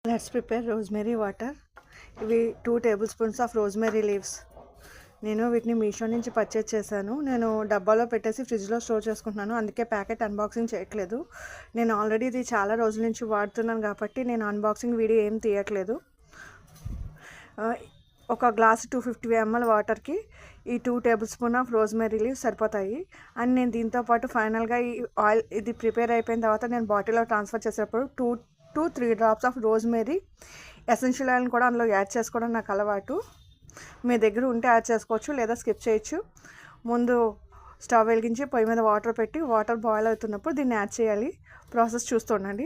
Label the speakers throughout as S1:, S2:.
S1: Let's prepare rosemary water. ఇవి 2 tablespoons of rosemary leaves. నేను వీటిని మీషో నుంచి పర్చేజ్ చేశాను. నేను డబ్బాలో పెట్టేసి ఫ్రిడ్జ్లో స్టోర్ చేసుకుంటున్నాను. అందుకే ప్యాకెట్ అన్బాక్సింగ్ చేయట్లేదు. నేను ఆల్రెడీ ఇది చాలా రోజుల నుంచి వాడుతున్నాను కాబట్టి నేను అన్బాక్సింగ్ వీడియో ఏం తీయట్లేదు. ఒక గ్లాస్ 250 ml వాటర్కి ఈ 2 tablespoons ఆఫ్ రోజ్మెరీ లీవ్స్ సరిపోతాయి. అండ్ నేను దీంతోపాటు ఫైనల్గా ఈ ఆయిల్ ఇది ప్రిపేర్ అయిపోయిన తర్వాత నేను బాటిల్లో ట్రాన్స్ఫర్ చేసేటప్పుడు 2 to 3 drops of rosemary essential ఆయిల్ని కూడా అందులో యాడ్ చేసుకోవడం నాకు అలవాటు. మీ దగ్గర ఉంటే యాడ్ చేసుకోవచ్చు, లేదా స్కిప్ చేయొచ్చు. ముందు స్టవ్ వెలిగించి పొయ్యి మీద వాటర్ పెట్టి వాటర్ బాయిల్ అవుతున్నప్పుడు దీన్ని యాడ్ చేయాలి. ప్రాసెస్ చూస్తుండండి.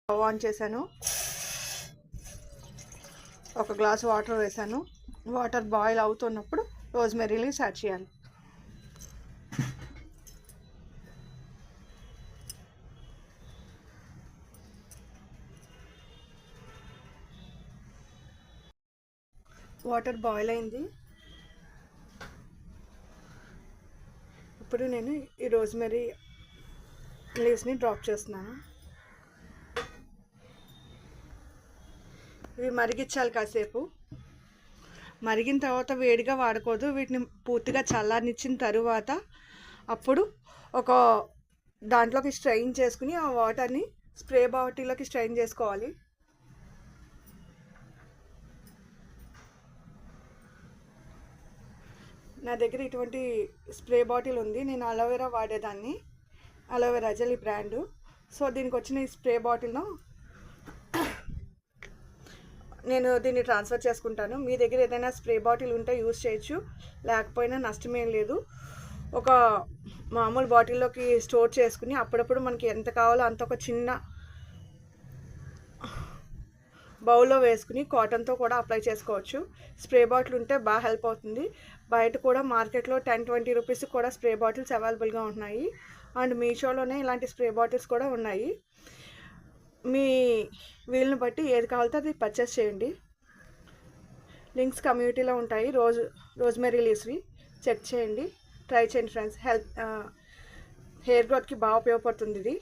S1: స్టవ్ ఆన్ చేశాను, ఒక గ్లాస్ వాటర్ వేసాను. వాటర్ బాయిల్ అవుతున్నప్పుడు రోజ్మెరీ లీవ్స్ యాడ్ చేయాలి. వాటర్ బాయిల్ అయింది. ఇప్పుడు నేను ఈ రోజ్మెరీ లీవ్స్ని డ్రాప్ చేస్తున్నాను. ఇవి మరిగించాలి కాసేపు. మరిగిన తర్వాత వేడిగా వాడకూడదు. వీటిని పూర్తిగా చల్లారనిచ్చిన తరువాత అప్పుడు ఒక దాంట్లోకి స్ట్రెయిన్ చేసుకుని ఆ వాటర్ని స్ప్రే బాటిల్లోకి స్ట్రెయిన్ చేసుకోవాలి. నా దగ్గర ఇటువంటి స్ప్రే బాటిల్ ఉంది. నేను అలోవెరా వాడేదాన్ని, అలోవెరా జెల్ బ్రాండు. సో దీనికి వచ్చిన ఈ స్ప్రే బాటిల్ను నేను దీన్ని ట్రాన్స్ఫర్ చేసుకుంటాను. మీ దగ్గర ఏదైనా స్ప్రే బాటిల్ ఉంటే యూజ్ చేయొచ్చు, లేకపోయినా నష్టమేం లేదు. ఒక మామూలు బాటిల్లోకి స్టోర్ చేసుకుని అప్పుడప్పుడు మనకి ఎంత కావాలో అంత ఒక చిన్న బౌల్లో వేసుకుని కాటన్తో కూడా అప్లై చేసుకోవచ్చు. స్ప్రే బాటిల్ ఉంటే బాగా హెల్ప్ అవుతుంది. బయట కూడా మార్కెట్లో 10-20 రూపీస్ కూడా స్ప్రే బాటిల్స్ అవైలబుల్గా ఉన్నాయి. అండ్ మీషోలోనే ఇలాంటి స్ప్రే బాటిల్స్ కూడా ఉన్నాయి. మీ వీలుని బట్టి ఏది కావాలో అది పర్చేస్ చేయండి. లింక్స్ కమ్యూనిటీలో ఉంటాయి. రోజ్మెరీ లీవ్స్వి చెక్ చేయండి, ట్రై చేయండి ఫ్రెండ్స్. హెయిర్ గ్రోత్కి బాగా ఉపయోగపడుతుంది ఇది.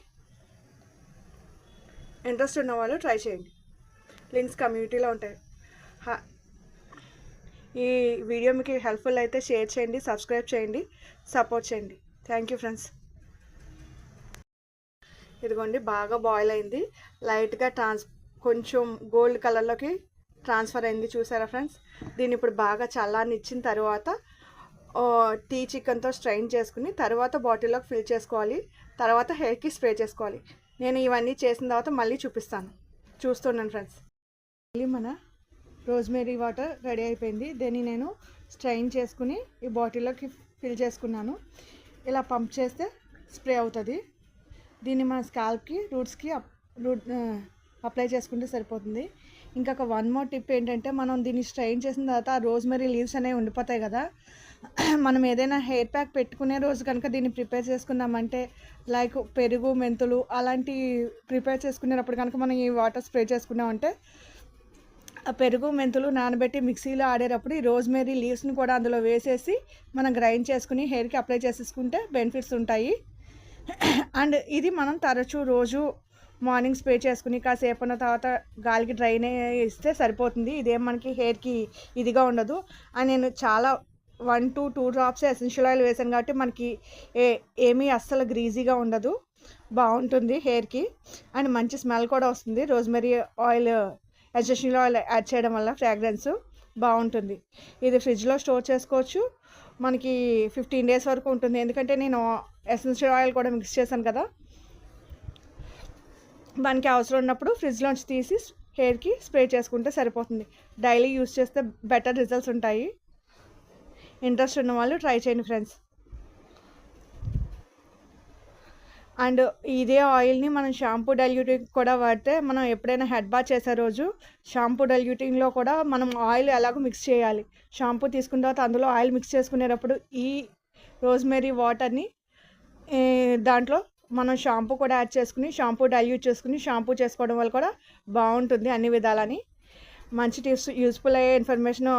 S1: ఇంట్రెస్ట్ ఉన్న వాళ్ళు ట్రై చేయండి. లింక్స్ కమ్యూనిటీలో ఉంటాయి. ఈ వీడియో మీకు హెల్ప్ఫుల్ అయితే షేర్ చేయండి, సబ్స్క్రైబ్ చేయండి, సపోర్ట్ చేయండి. Thank you friends. ఇదిగోండి, బాగా బాయిల్ అయింది. లైట్గా కొంచెం గోల్డ్ కలర్లోకి ట్రాన్స్ఫర్ అయింది. చూసారా ఫ్రెండ్స్? దీన్ని ఇప్పుడు బాగా చల్లారనిచ్చిన తర్వాత టీ చికెన్తో స్ట్రైన్ చేసుకుని తర్వాత బాటిల్లోకి ఫిల్ చేసుకోవాలి. తర్వాత హెయిర్కి స్ప్రే చేసుకోవాలి. నేను ఇవన్నీ చేసిన తర్వాత మళ్ళీ చూపిస్తాను. చూస్తున్నాను ఫ్రెండ్స్. మళ్ళీ మన రోజ్మెరీ వాటర్ రెడీ అయిపోయింది. దీన్ని నేను స్ట్రైన్ చేసుకుని ఈ బాటిల్లోకి ఫిల్ చేసుకున్నాను. ఇలా పంప్ చేస్తే స్ప్రే అవుతుంది. దీన్ని మన స్కాల్ప్కి, రూట్స్కి అప్లై చేసుకుంటే సరిపోతుంది. ఇంకొక 1 more టిప్ ఏంటంటే, మనం దీన్ని స్ట్రైన్ చేసిన తర్వాత ఆ రోజ్మెరీ లీవ్స్ అనేవి ఉండిపోతాయి కదా. మనం ఏదైనా హెయిర్ ప్యాక్ పెట్టుకునే రోజు కనుక దీన్ని ప్రిపేర్ చేసుకున్నామంటే, లైక్ పెరుగు, మెంతులు అలాంటి ప్రిపేర్ చేసుకునేటప్పుడు కనుక మనం ఈ వాటర్ స్ప్రే చేసుకున్నామంటే, ఆ పెరుగు, మెంతులు నానబెట్టి మిక్సీలో ఆడేటప్పుడు ఈ రోజ్మెరీ లీవ్స్ని కూడా అందులో వేసేసి మనం గ్రైండ్ చేసుకుని హెయిర్కి అప్లై చేసేసుకుంటే బెనిఫిట్స్ ఉంటాయి. అండ్ ఇది మనం తరచూ రోజు మార్నింగ్ స్ప్రే చేసుకుని కాసేపు ఉన్న తర్వాత గాలికి డ్రైన్ ఇస్తే సరిపోతుంది. ఇదేం మనకి హెయిర్కి ఇదిగా ఉండదు. అండ్ నేను చాలా 1 to 2 drops ఎసెన్షియల్ ఆయిల్ వేసాను కాబట్టి మనకి ఏమీ అస్సలు గ్రీజీగా ఉండదు. బాగుంటుంది హెయిర్కి. అండ్ మంచి స్మెల్ కూడా వస్తుంది. Rosemary oil, essential oil add చేయడం వల్ల ఫ్రాగ్రెన్స్ బాగుంటుంది. ఇది ఫ్రిడ్జ్లో స్టోర్ చేసుకోవచ్చు. మనకి 15 days వరకు ఉంటుంది. ఎందుకంటే నేను ఎసెన్షియల్ ఆయిల్ కూడా మిక్స్ చేశాను కదా. మనకి అవసరం ఉన్నప్పుడు ఫ్రిడ్జ్లోంచి తీసి హెయిర్కి స్ప్రే చేసుకుంటే సరిపోతుంది. డైలీ యూస్ చేస్తే బెటర్ రిజల్ట్స్ ఉంటాయి. ఇంట్రెస్ట్ ఉన్న వాళ్ళు ట్రై చేయండి ఫ్రెండ్స్. అండ్ ఇదే ఆయిల్ని మనం షాంపూ డైల్యూటింగ్ కూడా వాడితే, మనం ఎప్పుడైనా హెడ్ బాత్ చేసే రోజు షాంపూ డైల్యూటింగ్లో కూడా మనం ఆయిల్ ఎలాగో మిక్స్ చేయాలి. షాంపూ తీసుకున్న తర్వాత అందులో ఆయిల్ మిక్స్ చేసుకునేటప్పుడు ఈ రోజ్మెరీ వాటర్ని దాంట్లో మనం షాంపూ కూడా యాడ్ చేసుకుని షాంపూ డైల్యూట్ చేసుకుని షాంపూ చేసుకోవడం వల్ల కూడా బాగుంటుంది అన్ని విధాలని. మంచి టిప్స్, యూస్ఫుల్ అయ్యే ఇన్ఫర్మేషన్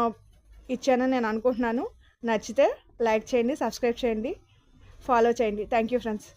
S1: ఇచ్చానని నేను అనుకుంటున్నాను. నచ్చితే లైక్ చేయండి, సబ్స్క్రైబ్ చేయండి, ఫాలో చేయండి. Thank you friends.